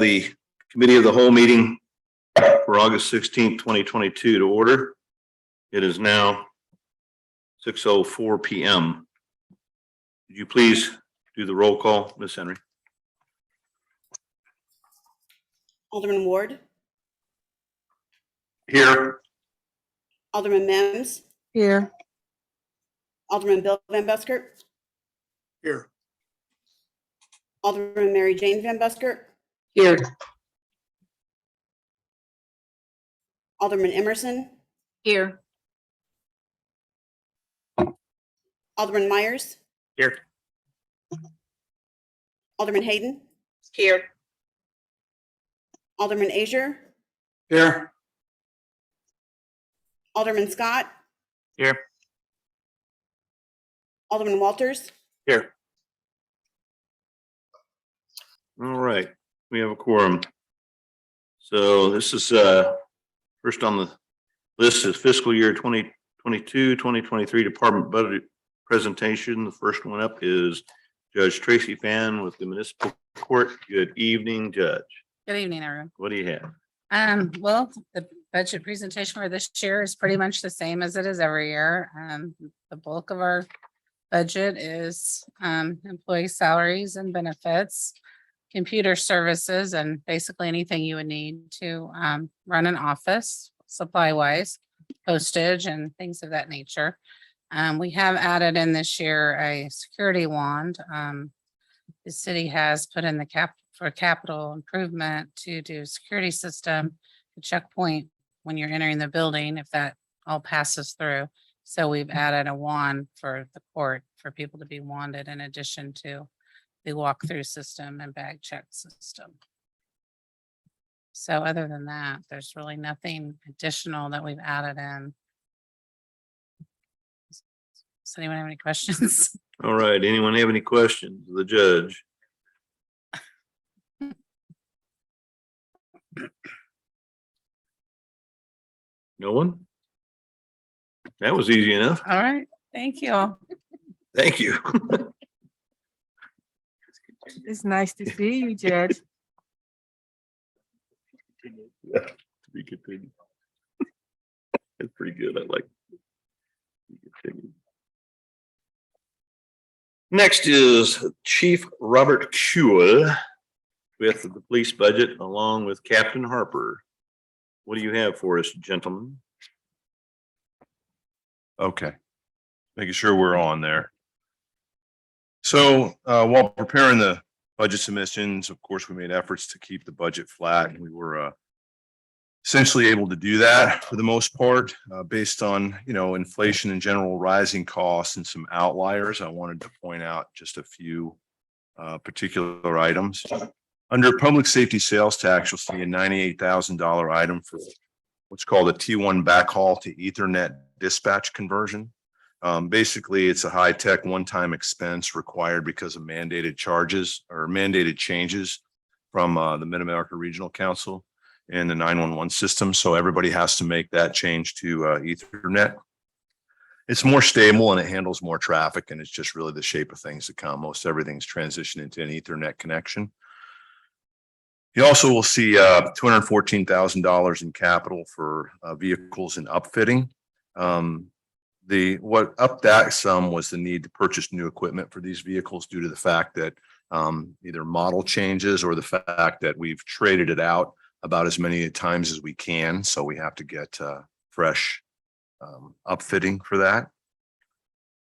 the committee of the whole meeting for August 16th, 2022 to order. It is now 6:04 p.m. Would you please do the roll call, Ms. Henry? Alderman Ward. Here. Alderman Mims. Here. Alderman Bill Van Buskert. Here. Alderman Mary Jane Van Buskert. Here. Alderman Emerson. Here. Alderman Myers. Here. Alderman Hayden. Here. Alderman Azier. Here. Alderman Scott. Here. Alderman Walters. Here. All right, we have a quorum. So this is first on the list is fiscal year 2022-2023 department budget presentation. The first one up is Judge Traci Fann with the municipal court. Good evening, Judge. Good evening, everyone. What do you have? Well, the budget presentation for this year is pretty much the same as it is every year. The bulk of our budget is employee salaries and benefits, computer services, and basically anything you would need to run an office, supply wise, postage and things of that nature. We have added in this year a security wand. The city has put in the capital improvement to do security system, the checkpoint when you're entering the building, if that all passes through. So we've added a wand for the court for people to be wanded in addition to the walkthrough system and bag check system. So other than that, there's really nothing additional that we've added in. Does anyone have any questions? All right, anyone have any questions of the judge? No one? That was easy enough. All right, thank you. Thank you. It's nice to see you, Judge. Yeah, to be continued. It's pretty good. I like it. Next is Chief Robert Kuehl with the police budget along with Captain Harper. What do you have for us, gentlemen? Okay, making sure we're on there. So while preparing the budget submissions, of course, we made efforts to keep the budget flat, and we were essentially able to do that for the most part, based on, inflation in general, rising costs and some outliers. I wanted to point out just a few particular items. Under public safety sales tax, you'll see a $98,000 item for what's called a T1 backhaul to Ethernet dispatch conversion. Basically, it's a high-tech one-time expense required because of mandated charges or mandated changes from the Mid-America Regional Council and the 911 system. So everybody has to make that change to Ethernet. It's more stable and it handles more traffic, and it's just really the shape of things to come. Most everything's transitioned into an Ethernet connection. You also will see $214,000 in capital for vehicles and upfitting. What upped that sum was the need to purchase new equipment for these vehicles due to the fact that either model changes or the fact that we've traded it out about as many times as we can. So we have to get fresh upfitting for that.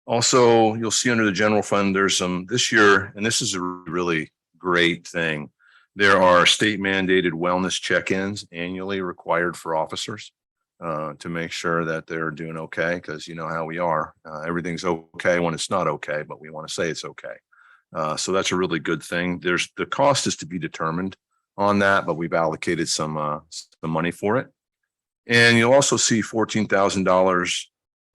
Also, you'll see under the general fund, there's some this year, and this is a really great thing. There are state mandated wellness check-ins annually required for officers to make sure that they're doing okay, because you know how we are. Everything's okay when it's not okay, but we want to say it's okay. So that's a really good thing. The cost is to be determined on that, but we've allocated some money for it. And you'll also see $14,000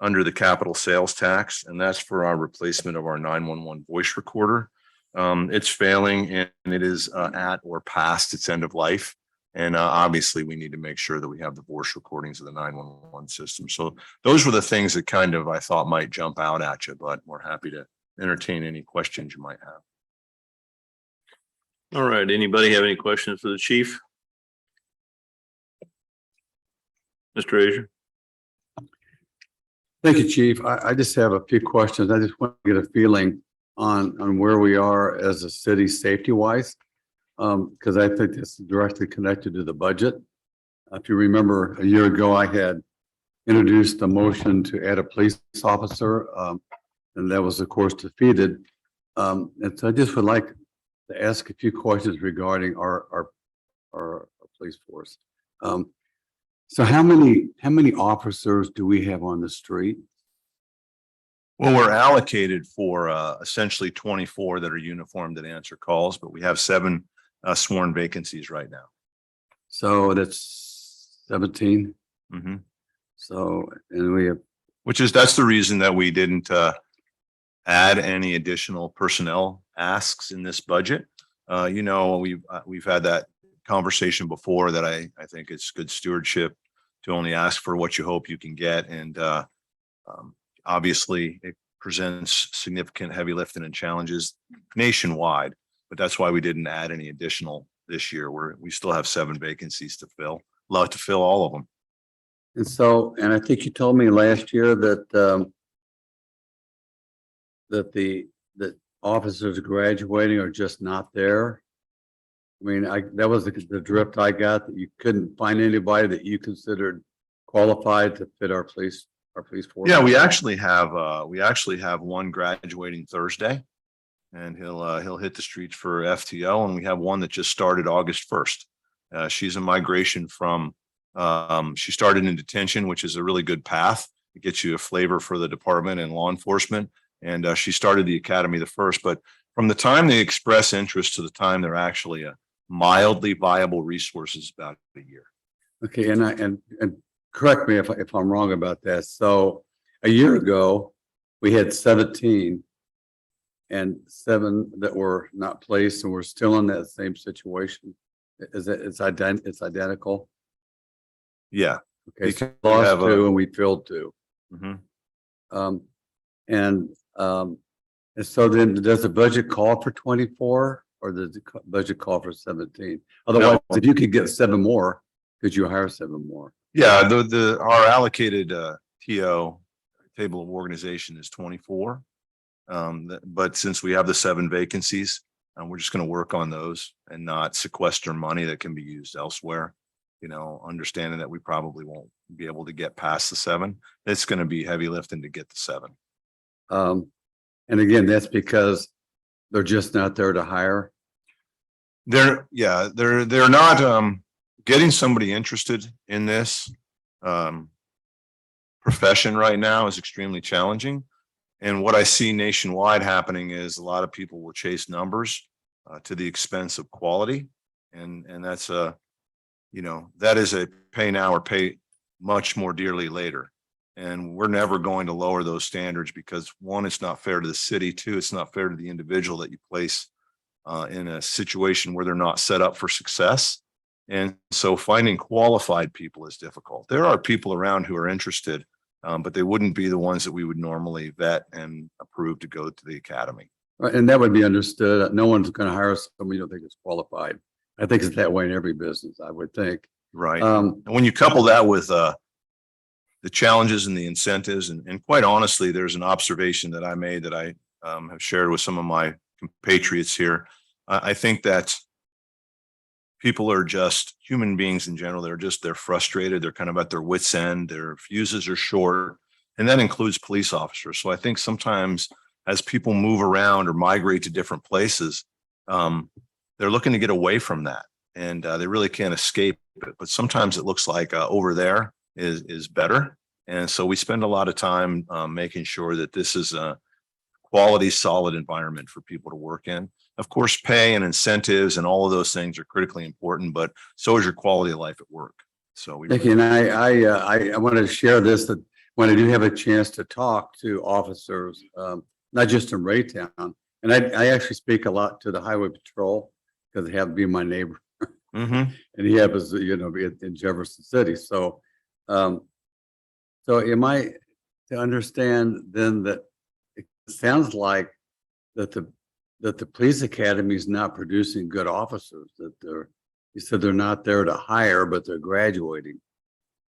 under the capital sales tax, and that's for our replacement of our 911 voice recorder. It's failing and it is at or past its end of life. And obviously we need to make sure that we have the voice recordings of the 911 system. So those were the things that kind of I thought might jump out at you, but we're happy to entertain any questions you might have. All right, anybody have any questions for the chief? Mr. Azure? Thank you, Chief. I just have a few questions. I just want to get a feeling on where we are as a city safety wise. Because I think this is directly connected to the budget. If you remember, a year ago, I had introduced a motion to add a police officer, and that was, of course, defeated. And so I just would like to ask a few questions regarding our police force. So how many officers do we have on the street? Well, we're allocated for essentially 24 that are uniformed that answer calls, but we have 7 sworn vacancies right now. So that's 17. Mhm. So, and we have, That's the reason that we didn't add any additional personnel asks in this budget. We've had that conversation before that I think it's good stewardship to only ask for what you hope you can get. And obviously it presents significant heavy lifting and challenges nationwide, but that's why we didn't add any additional this year. We still have 7 vacancies to fill, allowed to fill all of them. and so, and I think you told me last year that that officers graduating are just not there. I mean, that was the drift I got, that you couldn't find anybody that you considered qualified to fit our police force. Yeah, we actually have one graduating Thursday, and he'll hit the streets for FTO, and we have one that just started August 1st. She's a migration from she started in detention, which is a really good path. It gets you a flavor for the department and law enforcement. And she started the academy the first, but from the time they express interest to the time they're actually a mildly viable resource is about a year. Okay, and correct me if I'm wrong about that. So a year ago, we had 17 and 7 that were not placed, and we're still in that same situation. It's identical? Yeah. Okay, so Because we we lost have 2 and we filled 2. Mhm. And so then does the budget call for 24 or does the budget call for 17? Otherwise, No. if you could get 7 more, could you hire 7 more? Yeah, our allocated TO table of organization is 24. But since we have the 7 vacancies, we're just going to work on those and not sequester money that can be used elsewhere. Understanding that we probably won't be able to get past the 7. It's going to be heavy lifting to get the 7. And again, that's because they're just not there to hire. They're not getting somebody interested in this profession right now is extremely challenging. And what I see nationwide happening is a lot of people will chase numbers to the expense of quality. And that's that is a pay now or pay much more dearly later. And we're never going to lower those standards because 1, it's not fair to the city. 2, it's not fair to the individual that you place in a situation where they're not set up for success. And so finding qualified people is difficult. There are people around who are interested, but they wouldn't be the ones that we would normally vet and approve to go to the academy. And that would be understood. No one's going to hire somebody you don't think is qualified. I think it's that way in every business, I would think. Right. And when you couple that with the challenges and the incentives, and quite honestly, there's an observation that I made that I have shared with some of my compatriots here. I think that people are just human beings in general. They're frustrated. They're kind of at their wits' end. Their fuses are short, and that includes police officers. So I think sometimes as people move around or migrate to different places, they're looking to get away from that, and they really can't escape it. But sometimes it looks like over there is better. And so we spend a lot of time making sure that this is a quality, solid environment for people to work in. Of course, pay and incentives and all of those things are critically important, but so is your quality of life at work. So Thank you. And I want to share this, that when I do have a chance to talk to officers, not just in Raytown, and I actually speak a lot to the highway patrol because they have to be my neighbor. And he happens to, be in Jefferson City. So, so am I to understand then that it sounds like that that the police academy is not producing good officers, that you said they're not there to hire, but they're graduating.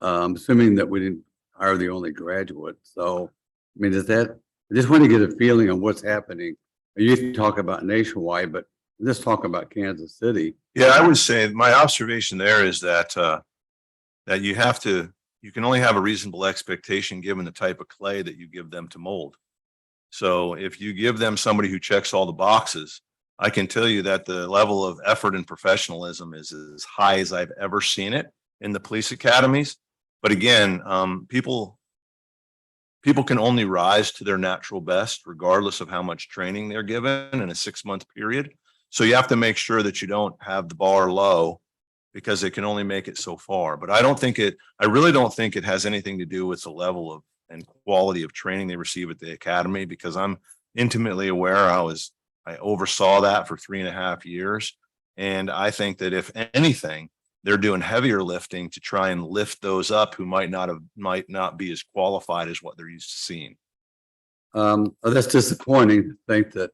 Assuming that we didn't hire the only graduate. So, I mean, I just want to get a feeling on what's happening. You talk about nationwide, but let's talk about Kansas City. Yeah, I would say my observation there is that that you can only have a reasonable expectation given the type of clay that you give them to mold. So if you give them somebody who checks all the boxes, I can tell you that the level of effort and professionalism is as high as I've ever seen it in the police academies. But again, people can only rise to their natural best regardless of how much training they're given in a 6-month period. So you have to make sure that you don't have the bar low because it can only make it so far. But I really don't think it has anything to do with the level of and quality of training they receive at the academy, because I'm intimately aware I oversaw that for 3.5 years. And I think that if anything, they're doing heavier lifting to try and lift those up who might not be as qualified as what they're used to seeing. That's disappointing to think that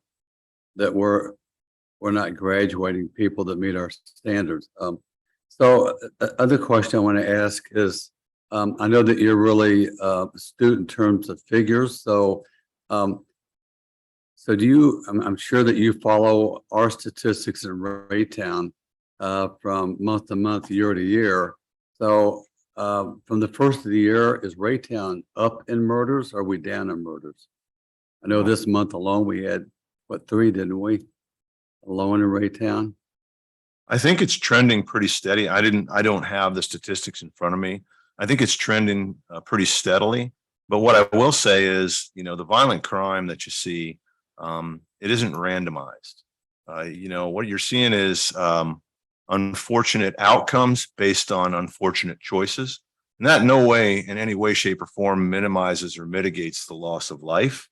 we're not graduating people that meet our standards. So other question I want to ask is, I know that you're really astute in terms of figures. So, do you, I'm sure that you follow our statistics in Raytown from month to month, year to year. So from the first of the year, is Raytown up in murders? Or are we down in murders? I know this month alone, we had, 3, didn't we? Alone in Raytown? I think it's trending pretty steady. I don't have the statistics in front of me. I think it's trending pretty steadily. But what I will say is, the violent crime that you see, it isn't randomized. What you're seeing is unfortunate outcomes based on unfortunate choices. And that in any way, shape, or form minimizes or mitigates the loss of life.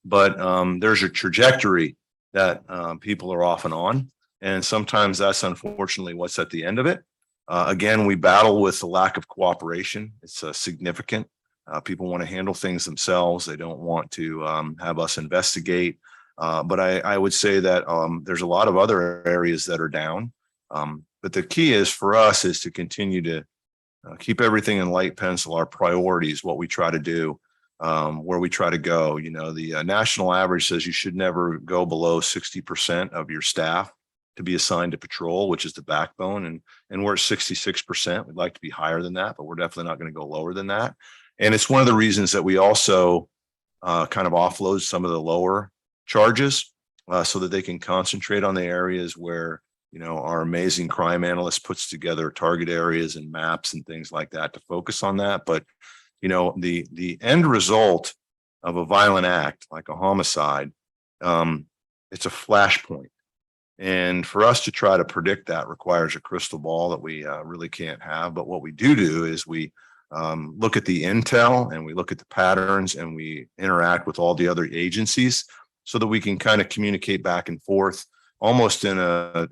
But there's a trajectory that people are often on. And sometimes that's unfortunately what's at the end of it. Again, we battle with the lack of cooperation. It's significant. People want to handle things themselves. They don't want to have us investigate. But I would say that there's a lot of other areas that are down. But the key is for us is to continue to keep everything in light pencil, our priorities, what we try to do, where we try to go. The national average says you should never go below 60% of your staff to be assigned to patrol, which is the backbone. And we're at 66%. We'd like to be higher than that, but we're definitely not going to go lower than that. And it's one of the reasons that we also kind of offload some of the lower charges so that they can concentrate on the areas where, our amazing crime analyst puts together target areas and maps and things like that to focus on that. But, the end result of a violent act like a homicide, it's a flashpoint. And for us to try to predict that requires a crystal ball that we really can't have. But what we do is we look at the intel and we look at the patterns and we interact with all the other agencies so that we can kind of communicate back and forth almost in a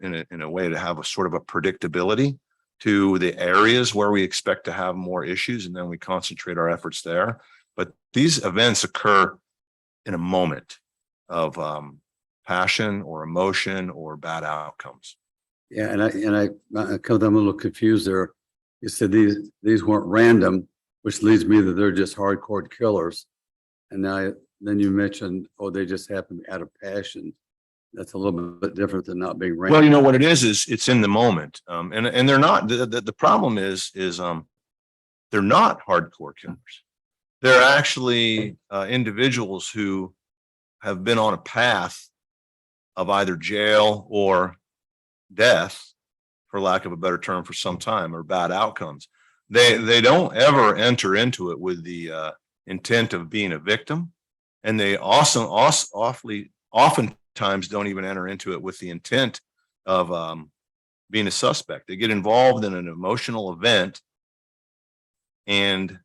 way to have a sort of a predictability to the areas where we expect to have more issues. And then we concentrate our efforts there. But these events occur in a moment of passion or emotion or bad outcomes. Yeah, and I'm a little confused there. You said these weren't random, which leads me that they're just hardcore killers. And then you mentioned, they just happened out of passion. That's a little bit different than not being random. Well, what it is it's in the moment. And they're not, the problem is they're not hardcore killers. They're actually individuals who have been on a path of either jail or death, for lack of a better term, for some time, or bad outcomes. They don't ever enter into it with the intent of being a victim, and they also oftentimes don't even enter into it with the intent of being a suspect. They get involved in an emotional event, and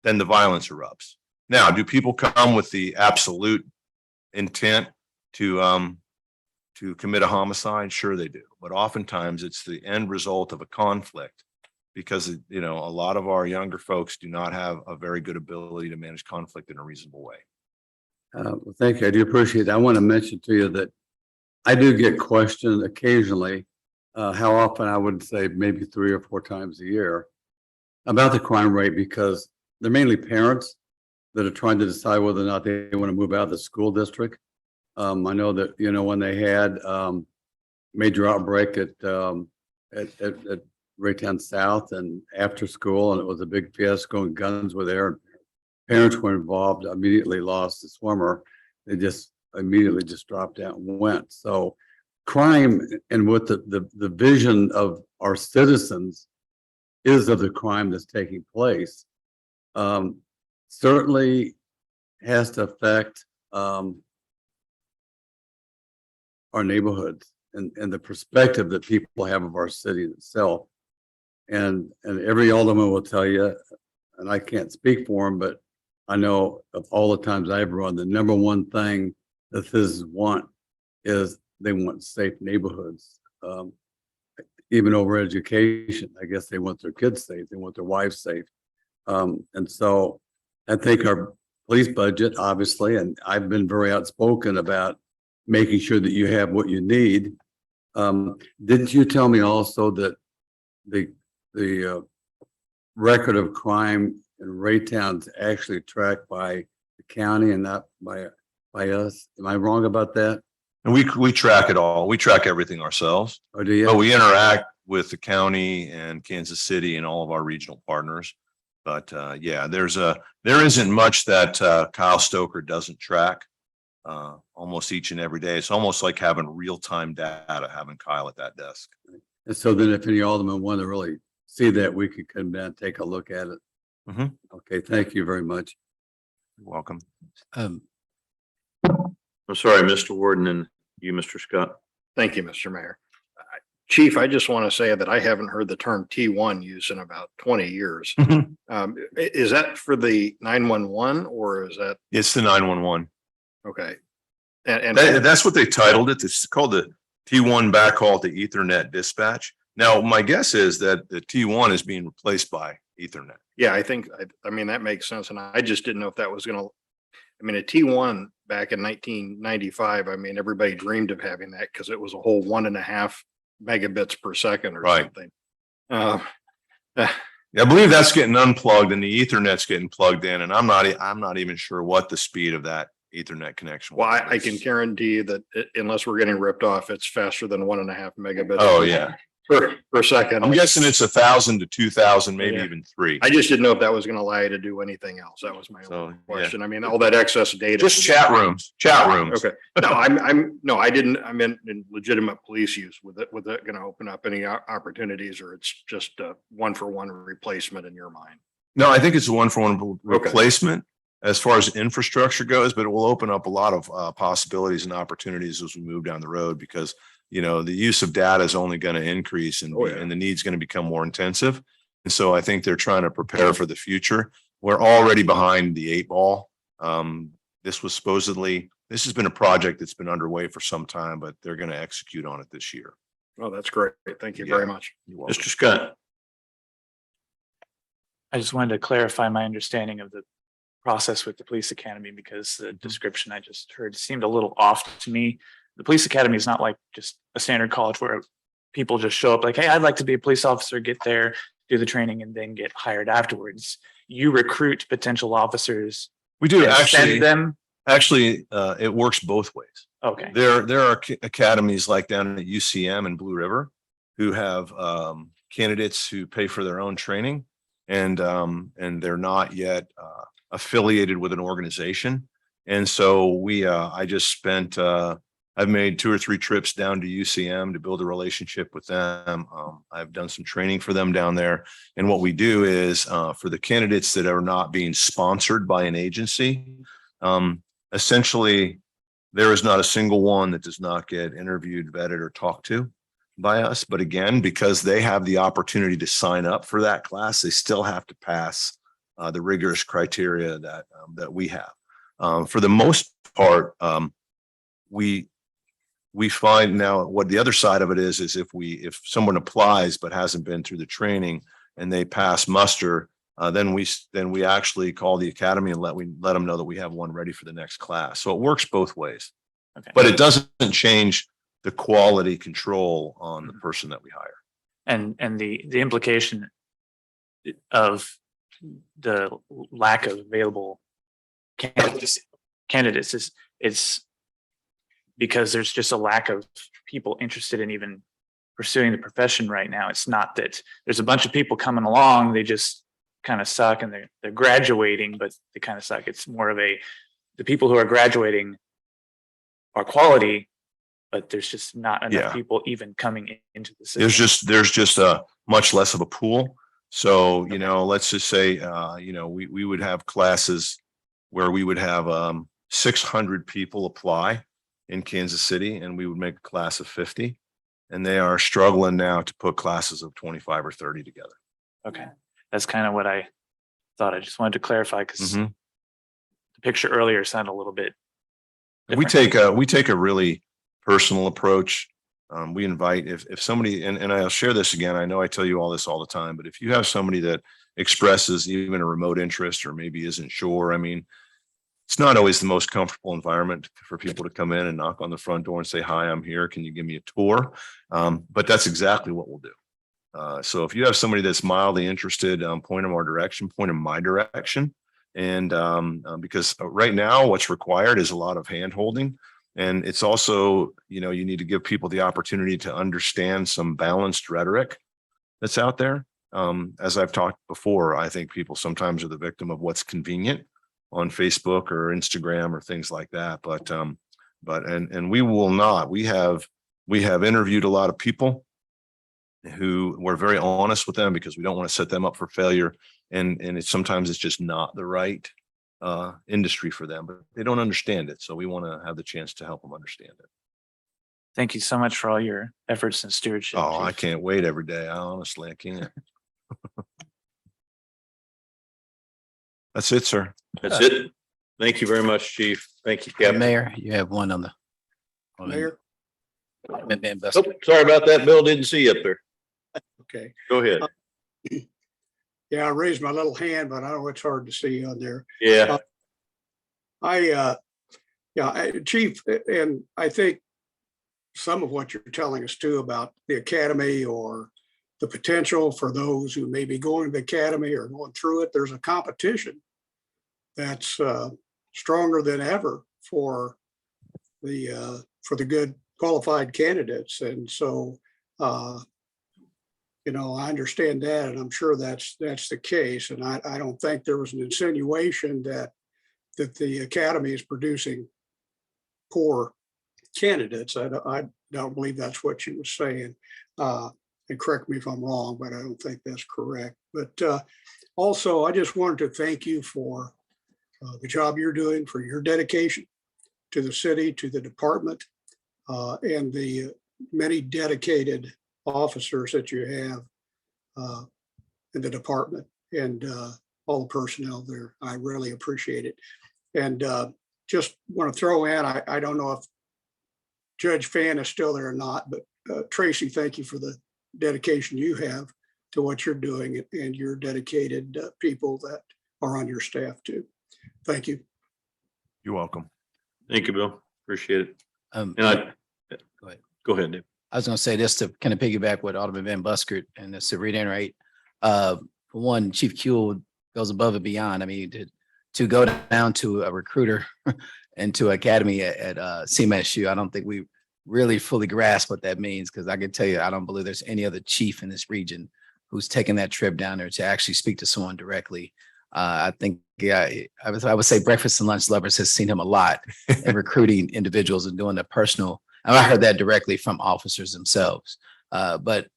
then the violence erupts. Now, do people come with the absolute intent to commit a homicide? Sure they do. But oftentimes it's the end result of a conflict because, a lot of our younger folks do not have a very good ability to manage conflict in a reasonable way. Well, thank you. I do appreciate it. I want to mention to you that I do get questioned occasionally, how often, I would say maybe 3 or 4 times a year, about the crime rate, because they're mainly parents that are trying to decide whether or not they want to move out of the school district. I know that, when they had major outbreak at Raytown South and after school, and it was a big fiasco and guns were there. Parents were involved, immediately lost the swimmer. They just immediately just dropped out and went. So crime, and what the vision of our citizens is of the crime that's taking place, certainly has to affect our neighborhoods and the perspective that people have of our city itself. And every alderman will tell you, and I can't speak for them, but I know of all the times I've run, the number one thing that citizens want is they want safe neighborhoods. Even over education, I guess they want their kids safe, they want their wives safe. And so I think our police budget, obviously, and I've been very outspoken about making sure that you have what you need. Didn't you tell me also that the record of crime in Raytown's actually tracked by the county and not by us? Am I wrong about that? And we track it all. We track everything ourselves. Or do you? But we interact with the county and Kansas City and all of our regional partners. But yeah, there isn't much that Kyle Stoker doesn't track almost each and every day. It's almost like having real-time data, having Kyle at that desk. And so then if any alderman want to really see that, we could come down and take a look at it. Mhm. Okay, thank you very much. You're welcome. I'm sorry, Mr. Warden, and you, Mr. Scott. Thank you, Mr. Mayor. Chief, I just want to say that I haven't heard the term T1 used in about 20 years. Is that for the 911 or is that, It's the 911. okay? And That's what they titled it. It's called the T1 backhaul to Ethernet dispatch. Now, my guess is that the T1 is being replaced by Ethernet. yeah, I mean, that makes sense. And I just didn't know if that was going to, I mean, a T1 back in 1995, I mean, everybody dreamed of having that because it was a whole 1.5 megabits per second or Right. something. I believe that's getting unplugged and the Ethernet's getting plugged in, and I'm not even sure what the speed of that Ethernet connection. Well, was. I can guarantee you that unless we're getting ripped off, it's faster than 1.5 megabits. Oh, yeah. Per second. I'm guessing it's 1,000 to 2,000, maybe Yeah. even 3. I just didn't know if that was going to allow you to do anything else. That was my So, only yeah. question. I mean, all that excess data. Just chat rooms. Okay. No, no, I didn't, I meant in legitimate police use. Was it going to open up any opportunities or it's just a 1-for-1 replacement in your mind? No, I think it's a 1-for-1 replacement as far as infrastructure goes, but it will open up a lot of possibilities and opportunities as we move down the road because, the use of data is only going to increase and the need's going to become more intensive. And so I think they're trying to prepare for the future. We're already behind the 8 ball. This has been a project that's been underway for some time, but they're going to execute on it this year. Oh, that's great. Thank you Yeah. very much. You're welcome. Mr. Scott. I just wanted to clarify my understanding of the process with the police academy because the description I just heard seemed a little off to me. The police academy is not like just a standard college where people just show up like, hey, I'd like to be a police officer, get there, do the training, and then get hired afterwards. You recruit potential officers. We do and actually. send them. Actually, it works both ways. Okay. There are academies like down at UCM and Blue River who have candidates who pay for their own training and they're not yet affiliated with an organization. And so I just spent I've made 2 or 3 trips down to UCM to build a relationship with them. I've done some training for them down there. And what we do is for the candidates that are not being sponsored by an agency, essentially, there is not a single one that does not get interviewed, vetted, or talked to by us. But again, because they have the opportunity to sign up for that class, they still have to pass the rigorous criteria that we have. For the most part, we find now what the other side of it is if someone applies but hasn't been through the training and they pass muster, then we actually call the academy and let them know that we have one ready for the next class. So it works both ways, Okay. but it doesn't change the quality control on the person that we hire. And the implication of the lack of available candidates is it's because there's just a lack of people interested in even pursuing the profession right now. It's not that there's a bunch of people coming along, they just kind of suck, and they're graduating, but they kind of suck. It's more of the people who are graduating are quality, but there's just not enough Yeah. people even coming into the system. There's just a much less of a pool. So, let's just say, we would have classes where we would have 600 people apply in Kansas City, and we would make a class of 50. And they are struggling now to put classes of 25 or 30 together. Okay, that's kind of what I thought. I just wanted to clarify because Mhm. the picture earlier sounded a little bit. We different. take a really personal approach. We invite if somebody, and I'll share this again, I know I tell you all this all the time, but if you have somebody that expresses even a remote interest or maybe isn't sure, I mean, it's not always the most comfortable environment for people to come in and knock on the front door and say, hi, I'm here. Can you give me a tour? But that's exactly what we'll do. So if you have somebody that's mildly interested, point them our direction, point them my direction. And because right now what's required is a lot of hand holding. And it's also, you need to give people the opportunity to understand some balanced rhetoric that's out there. As I've talked before, I think people sometimes are the victim of what's convenient on Facebook or Instagram or things like that. But we will not. We have interviewed a lot of people who we're very honest with them because we don't want to set them up for failure. And sometimes it's just not the right industry for them, but they don't understand it. So we want to have the chance to help them understand it. Thank you so much for all your efforts and stewardship. Oh, I Chief. can't wait every day. I can't. That's it, sir. That's it. Thank you very much, Chief. Thank you, Captain. Mayor, you have one on the. Mayor? Oh, sorry about that, Bill. Didn't see you up there. Okay. Go ahead. Yeah, I raised my little hand, but I know it's hard to see on there. Yeah. Chief, and I think some of what you're telling us too about the academy or the potential for those who may be going to the academy or going through it, there's a competition that's stronger than ever for the good qualified candidates. And so, I understand that, and I'm sure that's the case. And I don't think there was an insinuation that the academy is producing poor candidates. I don't believe that's what you were saying. And correct me if I'm wrong, but I don't think that's correct. But also, I just wanted to thank you for the job you're doing, for your dedication to the city, to the department, and the many dedicated officers that you have in the department and all the personnel there. I really appreciate it. And just want to throw in, I don't know if Judge Fann is still there or not, but Traci, thank you for the dedication you have to what you're doing and your dedicated people that are on your staff too. Thank you. You're welcome. Thank you, Bill. Appreciate it. Go And ahead. go ahead, Dave. I was gonna say this to kind of piggyback what Alderman Van Buskert and to reiterate. For one, Chief Kuehl goes above and beyond. I mean, to go down to a recruiter and to academy at CMSU, I don't think we really fully grasp what that means, because I can tell you, I don't believe there's any other chief in this region who's taken that trip down there to actually speak to someone directly. I think, I would say Breakfast and Lunch Lovers has seen him a lot in recruiting individuals and doing the personal. And I heard that directly from officers themselves. But,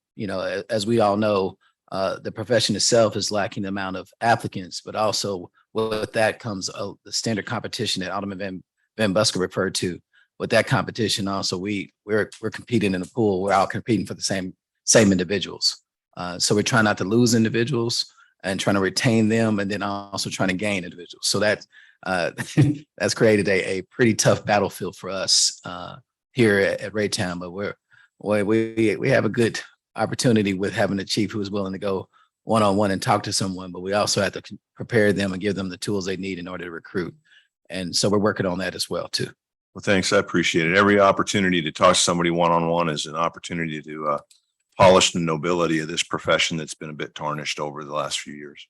as we all know, the profession itself is lacking the amount of applicants, but also with that comes the standard competition that Alderman Van Buskert referred to. With that competition, also we're competing in a pool. We're all competing for the same individuals. So we're trying not to lose individuals and trying to retain them, and then also trying to gain individuals. So that's created a pretty tough battlefield for us here at Raytown. But we have a good opportunity with having a chief who is willing to go one-on-one and talk to someone, but we also have to prepare them and give them the tools they need in order to recruit. And so we're working on that as well too. Well, thanks. I appreciate it. Every opportunity to talk to somebody one-on-one is an opportunity to polish the nobility of this profession that's been a bit tarnished over the last few years.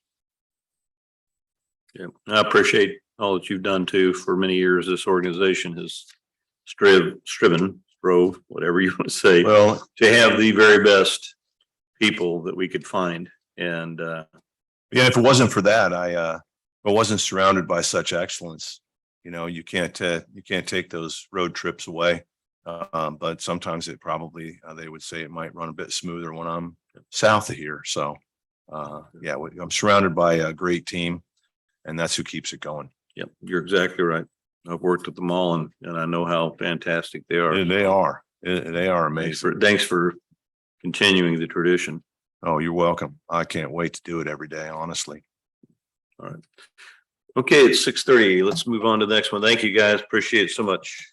Yeah, I appreciate all that you've done too. For many years, this organization has strove, whatever you want to say, Well, to have the very best people that we could find. And yeah, if it wasn't for that, I wasn't surrounded by such excellence. You know, you can't take those road trips away. But sometimes it probably, they would say it might run a bit smoother when I'm south of here. So, yeah, I'm surrounded by a great team, and that's who keeps it going. yep, you're exactly right. I've worked with them all and I know how fantastic they are. And they are amazing. Thanks for continuing the tradition. Oh, you're welcome. I can't wait to do it every day, honestly. All right. Okay, it's 6:30. Let's move on to the next one. Thank you, guys. Appreciate it so much.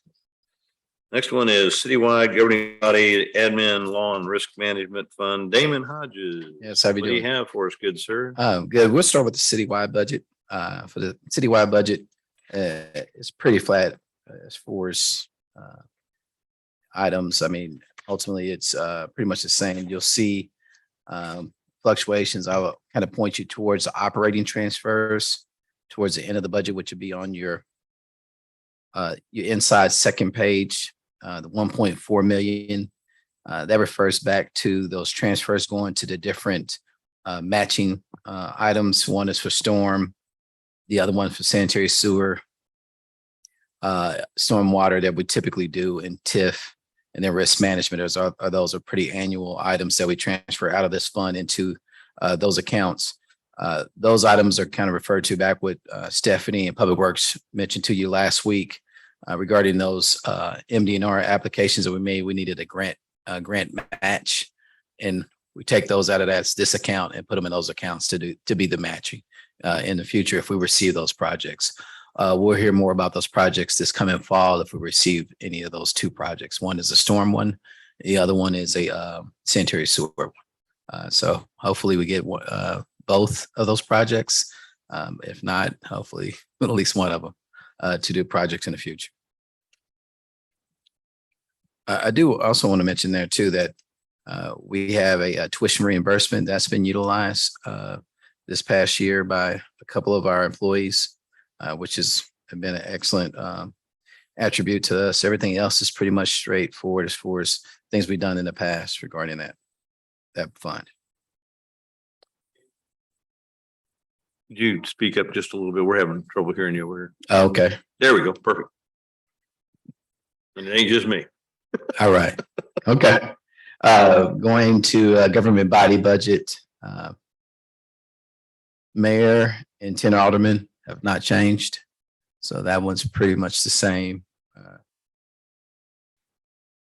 Next one is citywide governing body admin law and risk management fund. Damon Hodges. Yes, how we What do you doing? have for us, good sir? Good. We'll start with the citywide budget. For the citywide budget, it's pretty flat as far as items. I mean, ultimately, it's pretty much the same. You'll see fluctuations. I will kind of point you towards the operating transfers towards the end of the budget, which would be on your inside second page, the 1.4 million. That refers back to those transfers going to the different matching items. One is for storm, the other one for sanitary sewer, stormwater that we typically do in TIF, and then risk management. Those are pretty annual items that we transfer out of this fund into those accounts. Those items are kind of referred to back with Stephanie and Public Works mentioned to you last week regarding those MDNR applications that we made. We needed a grant match, and we take those out of this account and put them in those accounts to be the matching in the future if we receive those projects. We'll hear more about those projects this coming fall if we receive any of those two projects. One is a storm one, the other one is a sanitary sewer one. So hopefully we get both of those projects. If not, hopefully at least one of them to do projects in the future. I do also want to mention there too that we have a tuition reimbursement that's been utilized this past year by a couple of our employees, which has been an excellent attribute to us. Everything else is pretty much straightforward as far as things we've done in the past regarding that fund. Could you speak up just a little bit? We're having trouble hearing you over here. Okay. There we go. Perfect. And it ain't just me. All right. Okay. Going to government body budget. Mayor and 10 aldermen have not changed. So that one's pretty much the same.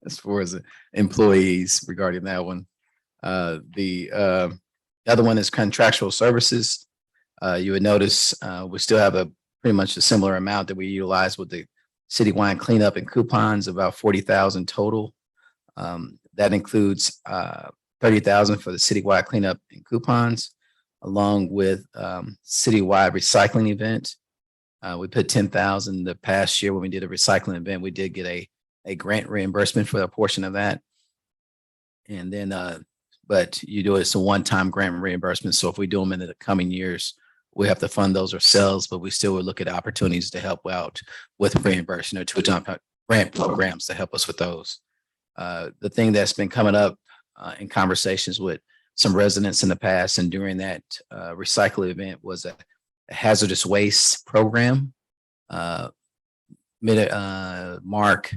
As far as employees regarding that one. The other one is contractual services. You would notice we still have pretty much a similar amount that we utilize with the citywide cleanup and coupons, about 40,000 total. That includes 30,000 for the citywide cleanup and coupons, along with citywide recycling event. We put 10,000 the past year when we did a recycling event. We did get a grant reimbursement for a portion of that. And then, but you do it's a one-time grant reimbursement. So if we do them in the coming years, we have to fund those ourselves, but we still would look at opportunities to help out with reimbursement or to grant programs to help us with those. The thing that's been coming up in conversations with some residents in the past and during that recycling event was a hazardous waste program. Mark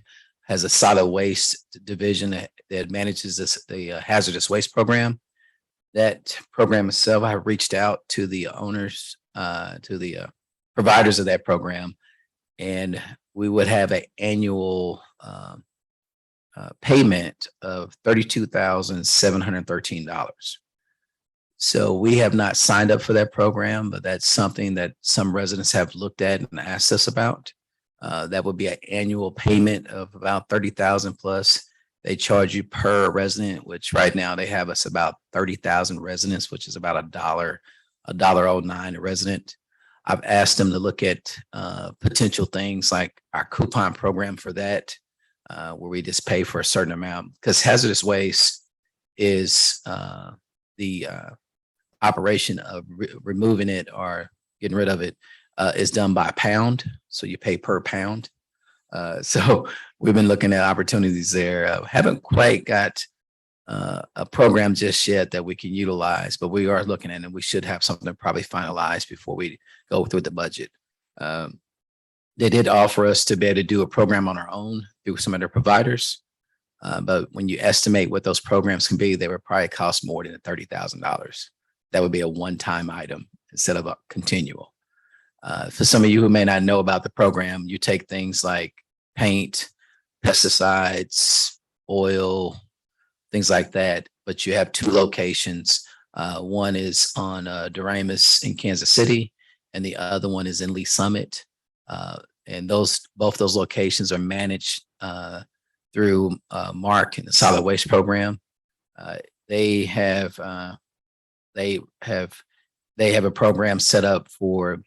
has a solid waste division that manages the hazardous waste program. That program itself, I reached out to the owners, to the providers of that program, and we would have an annual payment of $32,713. So we have not signed up for that program, but that's something that some residents have looked at and asked us about. That would be an annual payment of about 30,000 plus. They charge you per resident, which right now they have us about 30,000 residents, which is about $1.09 a resident. I've asked them to look at potential things like our coupon program for that, where we just pay for a certain amount, because hazardous waste is the operation of removing it or getting rid of it is done by pound. So you pay per pound. So we've been looking at opportunities there. Haven't quite got a program just yet that we can utilize, but we are looking at it, and we should have something probably finalized before we go through the budget. They did offer us to be able to do a program on our own through some of their providers. But when you estimate what those programs can be, they would probably cost more than $30,000. That would be a one-time item instead of a continual. For some of you who may not know about the program, you take things like paint, pesticides, oil, things like that, but you have two locations. One is on Doramus in Kansas City, and the other one is in Lee Summit. And both those locations are managed through Mark and the solid waste program. They have a program set up for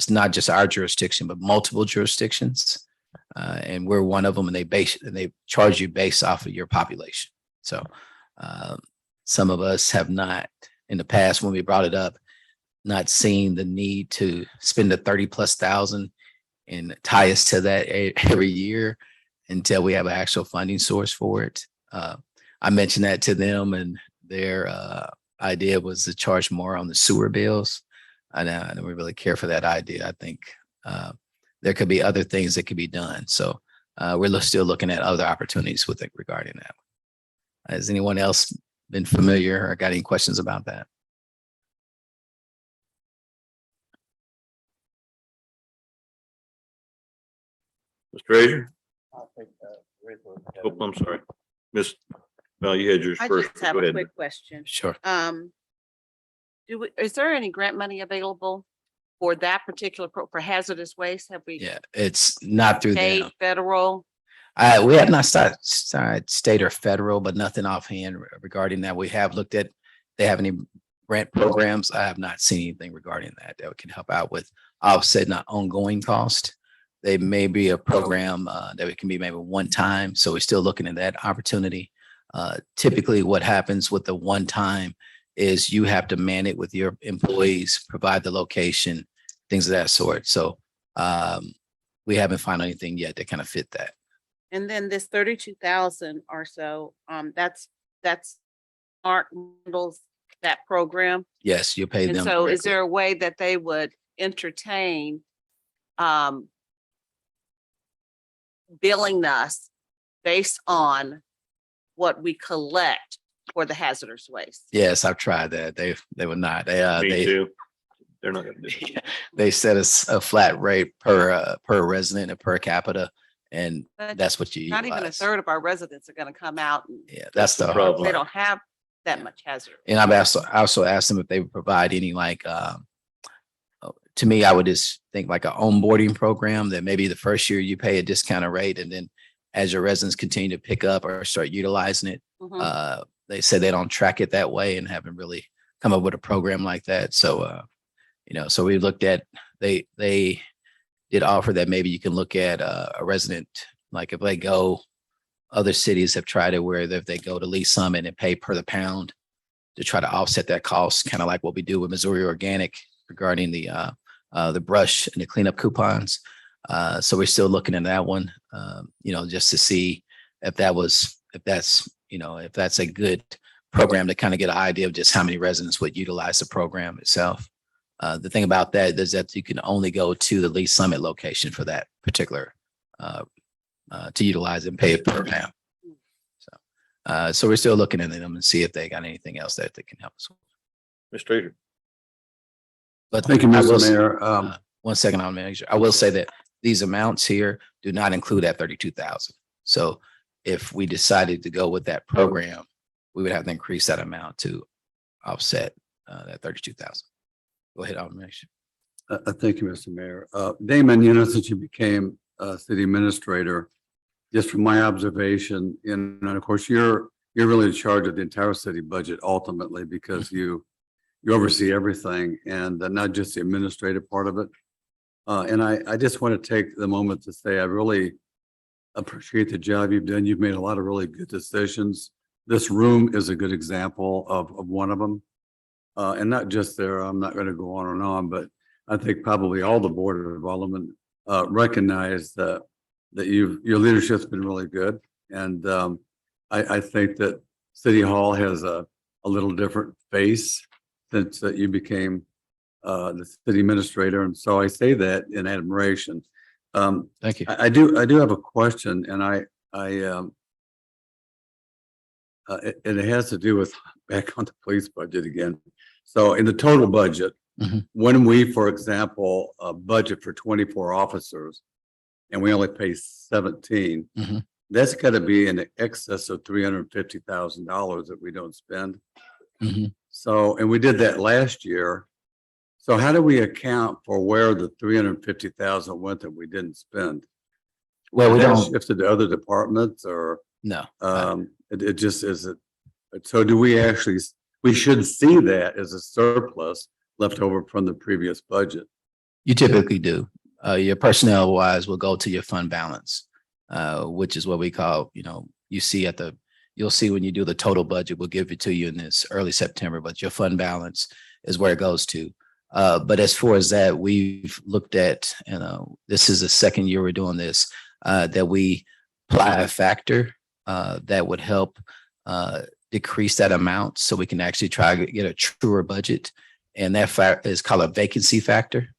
not just our jurisdiction, but multiple jurisdictions. And we're one of them, and they charge you based off of your population. So some of us have not, in the past, when we brought it up, not seen the need to spend the 30,000+ and tie us to that every year until we have an actual funding source for it. I mentioned that to them, and their idea was to charge more on the sewer bills. I don't really care for that idea. I think there could be other things that could be done. So we're still looking at other opportunities with it regarding that. Has anyone else been familiar or got any questions about that? Mr. Frazier? Oh, I'm sorry. Well, you had yours I first. just have Go a ahead. quick question. Sure. Is there any grant money available for that particular for hazardous waste? Have we Yeah, it's not through state, them. federal? We have not started state or federal, but nothing offhand regarding that. We have looked at, they have any grant programs. I have not seen anything regarding that can help out with offset, not ongoing cost. They may be a program that it can be maybe one time. So we're still looking at that opportunity. Typically what happens with the one time is you have to man it with your employees, provide the location, things of that sort. So we haven't found anything yet that kind of fit that. And then this 32,000 or so, that's Mark handles that program. Yes, you pay And them. so is directly. there a way that they would entertain billing us based on what we collect for the hazardous waste? Yes, I've tried that. They would not. Me too. They're not going to do it. They set us a flat rate per resident and per capita, and But that's what you Not even a utilize. third of our residents are going to come out. And Yeah, that's the problem. they don't have that much hazard. And I also asked them if they would provide any to me, I would just think like an onboarding program that maybe the first year you pay a discounted rate, and then as your residents continue to pick up or start utilizing it, Mhm. they said they don't track it that way and haven't really come up with a program like that. So, so we looked at, they did offer that maybe you can look at a resident, like if they go, other cities have tried it where if they go to Lee Summit and pay per the pound to try to offset that cost, kind of like what we do with Missouri Organic regarding the brush and the cleanup coupons. So we're still looking at that one, just to see if that's a good program to kind of get an idea of just how many residents would utilize the program itself. The thing about that is that you can only go to the Lee Summit location for that particular to utilize and pay it per pound. So we're still looking at them and see if they got anything else that they can help us with. Mr. Trader. But Thank you, I will Mr. say- Mayor. 1 second, I'll make sure. I will say that these amounts here do not include that 32,000. So if we decided to go with that program, we would have to increase that amount to offset that 32,000. Go ahead, I'll make sure. Thank you, Mr. Mayor. Damon, since you became city administrator, just from my observation, and of course, you're really in charge of the entire city budget ultimately because you oversee everything, and not just the administrative part of it, And I just want to take the moment to say, I really appreciate the job you've done. You've made a lot of really good decisions. This room is a good example of one of them. And not just there, I'm not going to go on and on, but I think probably all the Board of Aldermen recognize that your leadership's been really good. And I think that City Hall has a little different face since you became the city administrator. And so I say that in admiration. Thank you. I do have a question, and it has to do with back on the police budget again. So in the total budget, Mhm. when we, for example, budget for 24 officers and we only pay 17, Mhm. that's got to be in excess of $350,000 that we don't spend. Mhm. So, and we did that last year. So how do we account for where the 350,000 went that we didn't spend? Well, we Is that don't, shifted to other departments, or no. it just isn't? So do we actually, we should see that as a surplus left over from the previous budget? You typically do. Your personnel wise will go to your fund balance, which is what we call, you see you'll see when you do the total budget, we'll give it to you in this early September, but your fund balance is where it goes to. But as far as that, we've looked at, this is the second year we're doing this, that we apply a factor that would help decrease that amount so we can actually try to get a truer budget. And that factor is called a vacancy factor.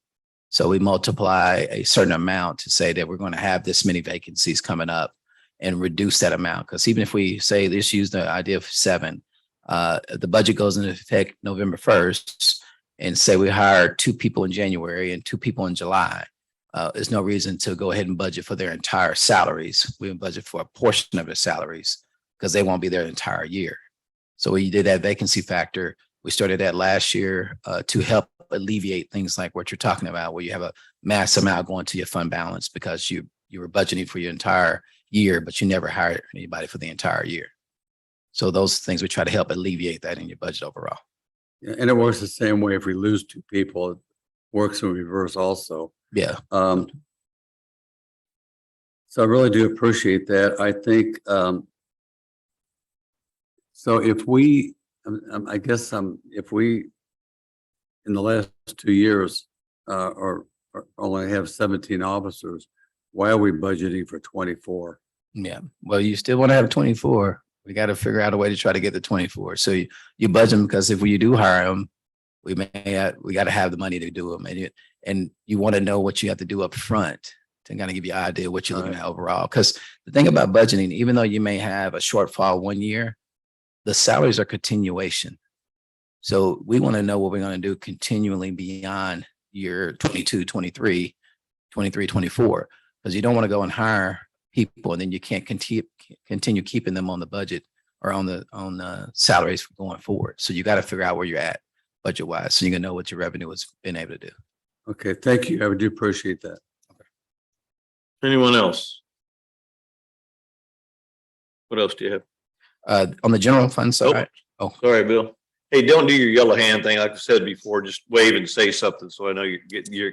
So we multiply a certain amount to say that we're going to have this many vacancies coming up and reduce that amount. Because even if we say, let's use the idea of 7, the budget goes into effect November 1st, and say we hire 2 people in January and 2 people in July. There's no reason to go ahead and budget for their entire salaries. We budget for a portion of their salaries because they won't be there the entire year. So we did that vacancy factor. We started that last year to help alleviate things like what you're talking about, where you have a mass amount going to your fund balance because you were budgeting for your entire year, but you never hired anybody for the entire year. So those things, we try to help alleviate that in your budget overall. Yeah, and it works the same way. If we lose 2 people, it works in reverse also. Yeah. So I really do appreciate that. I think, so if we, if we, in the last 2 years, or only have 17 officers, why are we budgeting for 24? Yeah. Well, you still want to have 24. We got to figure out a way to try to get to 24. So you budget them because if you do hire them, we got to have the money to do them. And you want to know what you have to do up front to kind of give you an idea what you're looking at overall. Because the thing about budgeting, even though you may have a shortfall 1 year, the salaries are continuation. So we want to know what we're going to do continually beyond year 22, 23, 24, because you don't want to go and hire people and then you can't continue keeping them on the budget or on the salaries going forward. So you got to figure out where you're at budget wise so you can know what your revenue has been able to do. Okay, thank you. I do appreciate that. Anyone else? What else do you have? On the general fund side, Sorry, Bill. Hey, don't do your yellow hand thing. Like I said before, just wave and say something. So I know you get your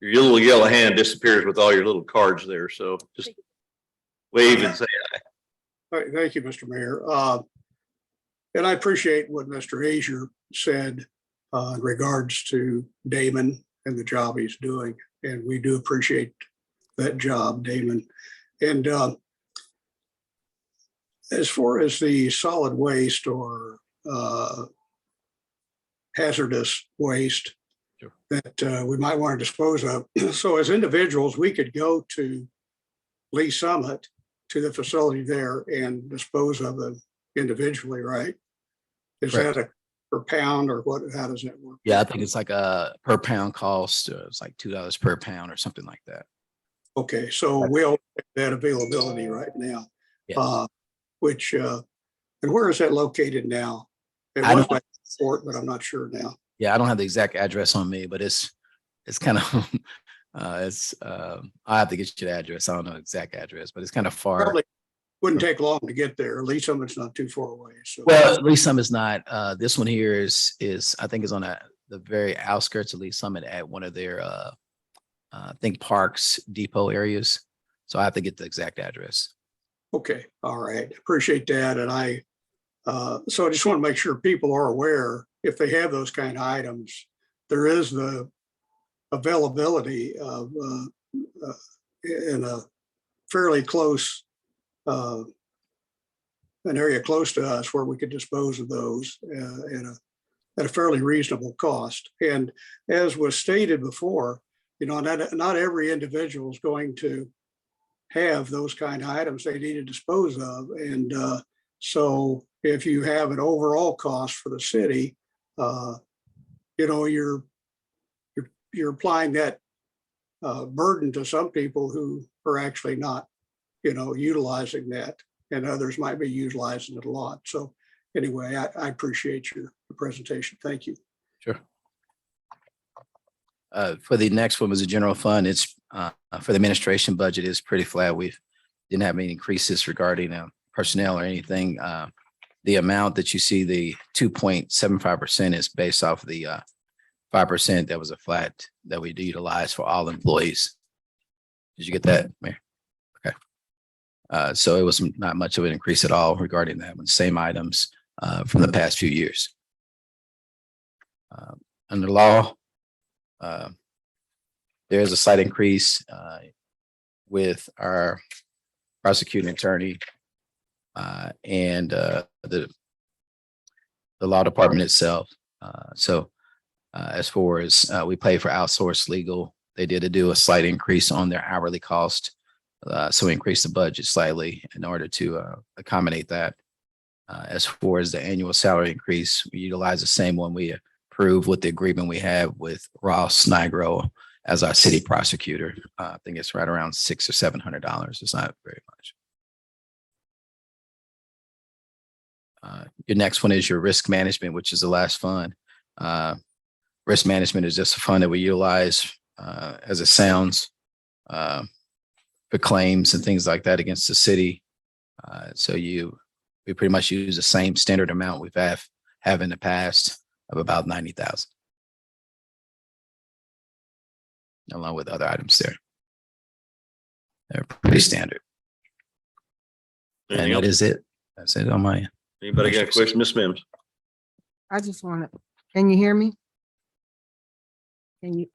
little yellow hand disappears with all your little cards there. So just wave and say aye. All right, thank you, Mr. Mayor. And I appreciate what Mr. Azier said in regards to Damon and the job he's doing. And we do appreciate that job, Damon. And as far as the solid waste or hazardous waste that we might want to dispose of. So as individuals, we could go to Lee Summit, to the facility there, and dispose of them individually, right? Is Correct. that a per pound or what? How does that work? yeah, I think it's like a per pound cost. It's like $2 per pound or something like that. Okay, so we'll have that availability right now. Yes. Which and where is that located now? It I was don't- by Fort, but I'm not sure now. Yeah, I don't have the exact address on me, but it's kind of I have to get you the address. I don't know the exact address, but it's kind of far. Probably wouldn't take long to get there. At least it's not too far away. So Well, Lee Summit is not. This one here is I think is on the very outskirts of Lee Summit at one of their I think parks, depot areas. So I have to get the exact address. Okay, all right, appreciate that. And so I just want to make sure people are aware, if they have those kind of items, there is the availability of in a fairly close, an area close to us where we could dispose of those at a fairly reasonable cost. And as was stated before, not every individual is going to have those kind of items they need to dispose of. And so if you have an overall cost for the city, you're applying that burden to some people who are actually not, utilizing that, and others might be utilizing it a lot. So anyway, I appreciate your presentation. Thank you. Sure. For the next one was a general fund. It's for the administration budget is pretty flat. We didn't have any increases regarding personnel or anything. The amount that you see, the 2.75% is based off of the 5% that was a flat that we do utilize for all employees. Did you get that, Mayor? Okay. So it was not much of an increase at all regarding that one. Same items from the past few years. Under law, there is a slight increase with our prosecuting attorney and the law department itself. As far as we pay for outsourced legal, they did do a slight increase on their hourly cost. So we increased the budget slightly in order to accommodate that. As far as the annual salary increase, we utilize the same one we approved with the agreement we have with Ross Nigro as our city prosecutor. I think it's right around $600 or $700. It's not very much. Your next one is your risk management, which is the last fund. Risk management is just a fund that we utilize as it sounds for claims and things like that against the city. We pretty much use the same standard amount we've have in the past of about 90,000. Along with other items there. They're pretty standard. Anything And that else? is it. That's it on my end. Anybody got a question? Ms. Mims? I just want to, can you hear me?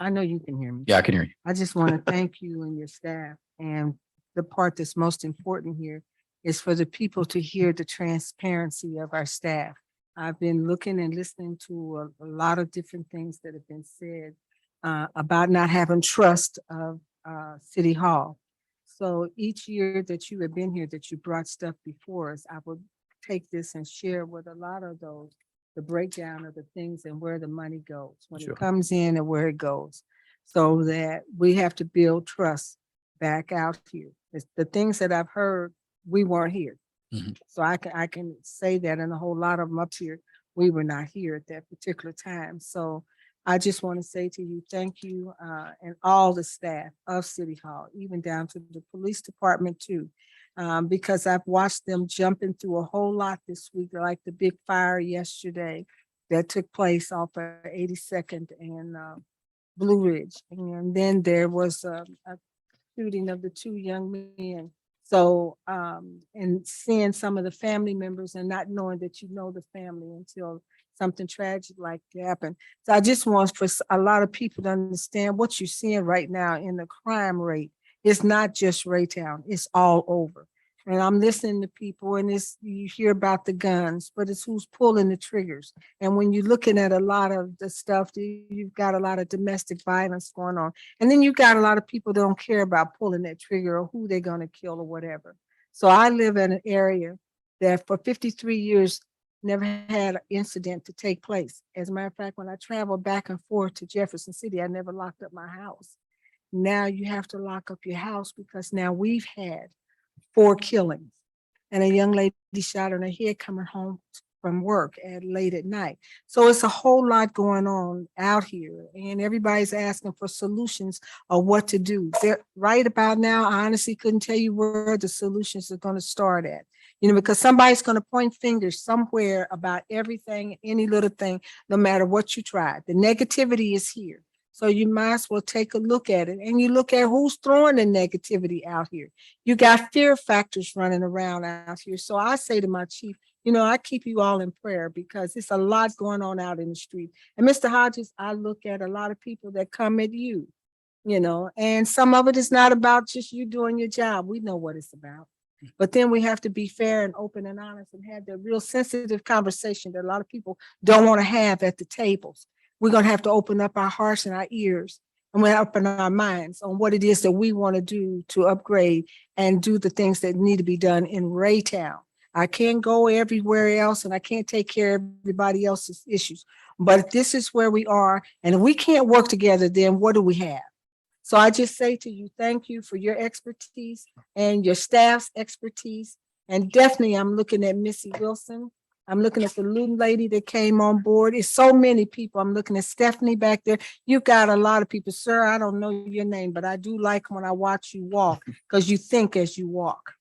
I know you can hear me. Yeah, I can hear you. I just want to thank you and your staff. And the part that's most important here is for the people to hear the transparency of our staff. I've been looking and listening to a lot of different things that have been said about not having trust of City Hall. So each year that you have been here, that you brought stuff before us, I will take this and share with a lot of those, the breakdown of the things and where the money goes, when Sure. it comes in and where it goes, so that we have to build trust back out here. It's the things that I've heard, we weren't here. Mhm. So I can say that, and a whole lot of them up here, we were not here at that particular time. So I just want to say to you, thank you, and all the staff of City Hall, even down to the police department too. Because I've watched them jumping through a whole lot this week, like the big fire yesterday that took place off of 82nd and Blue Ridge. And then there was a shooting of the two young men. So, and seeing some of the family members and not knowing that you know the family until something tragic like that happened. So I just want for a lot of people to understand what you're seeing right now in the crime rate. It's not just Raytown, it's all over. And I'm listening to people and you hear about the guns, but it's who's pulling the triggers. And when you're looking at a lot of the stuff, you've got a lot of domestic violence going on. And then you've got a lot of people that don't care about pulling that trigger or who they're going to kill or whatever. So I live in an area that for 53 years, never had an incident to take place. As a matter of fact, when I travel back and forth to Jefferson City, I never locked up my house. Now you have to lock up your house because now we've had 4 killings and a young lady shot in her head coming home from work late at night. So it's a whole lot going on out here and everybody's asking for solutions of what to do. Right about now, I honestly couldn't tell you where the solutions are going to start at. Because somebody's going to point fingers somewhere about everything, any little thing, no matter what you try. The negativity is here. So you might as well take a look at it, and you look at who's throwing the negativity out here. You got fear factors running around out here. So I say to my chief, you know, I keep you all in prayer because it's a lot going on out in the street. And Mr. Hodges, I look at a lot of people that come at you, you know, and some of it is not about just you doing your job. We know what it's about. But then we have to be fair and open and honest and have the real sensitive conversation that a lot of people don't want to have at the tables. We're going to have to open up our hearts and our ears, and we're open our minds on what it is that we want to do to upgrade and do the things that need to be done in Raytown. I can't go everywhere else, and I can't take care of everybody else's issues. But this is where we are, and if we can't work together, then what do we have? So I just say to you, thank you for your expertise and your staff's expertise. And definitely, I'm looking at Missy Wilson. I'm looking at the little lady that came on board. It's so many people. I'm looking at Stephanie back there. You got a lot of people. Sir, I don't know your name, but I do like when I watch you walk because you think as you walk.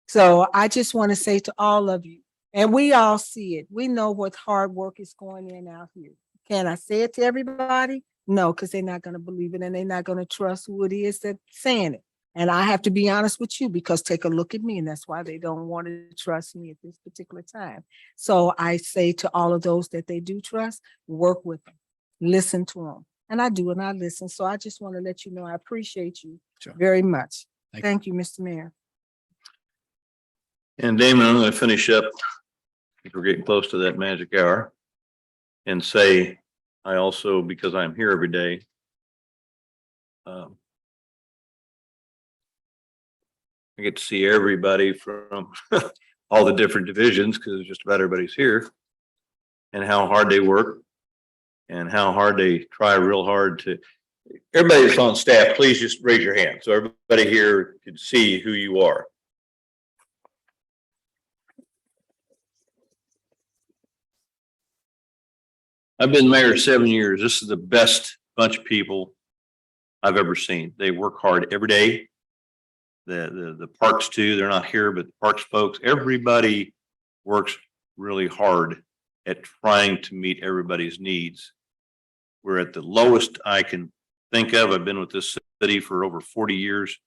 So I just want to say to all of you, and we all see it. We know what hard work is going in out here. Can I say it to everybody? No, because they're not going to believe it and they're not going to trust who it is that's saying it. And I have to be honest with you because take a look at me, and that's why they don't want to trust me at this particular time. So I say to all of those that they do trust, work with them, listen to them. And I do, and I listen. So I just want to let you know, I appreciate you very much. Thank you, Mr. Mayor. And Damon, I'm going to finish up, if we're getting close to that magic hour, and say, I also, because I'm here every day, I get to see everybody from all the different divisions because just about everybody's here, and how hard they work and how hard they try real hard to. Everybody that's on staff, please just raise your hand so everybody here can see who you are. I've been mayor 7 years. This is the best bunch of people I've ever seen. They work hard every day. The parks too, they're not here, but the parks folks, everybody works really hard at trying to meet everybody's needs. We're at the lowest I can think of. I've been with this city for over 40 years,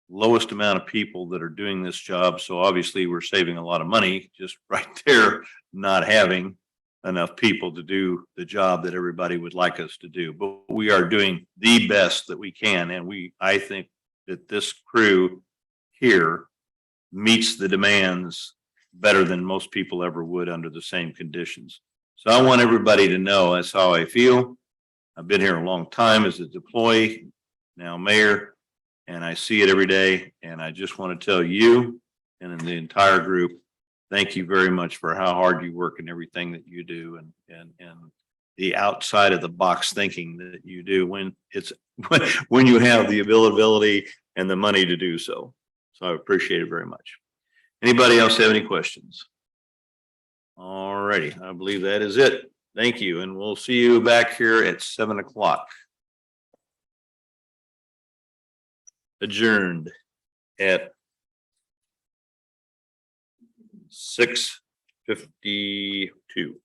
lowest amount of people that are doing this job. So obviously we're saving a lot of money just right there, not having enough people to do the job that everybody would like us to do. But we are doing the best that we can. And I think that this crew here meets the demands better than most people ever would under the same conditions. So I want everybody to know that's how I feel. I've been here a long time as a employee, now mayor, and I see it every day. And I just want to tell you and in the entire group, thank you very much for how hard you work and everything that you do and the outside of the box thinking that you do when you have the availability and the money to do so. So I appreciate it very much. Anybody else have any questions? All righty, I believe that is it. Thank you. And we'll see you back here at 7 o'clock. Adjourned at 6:52.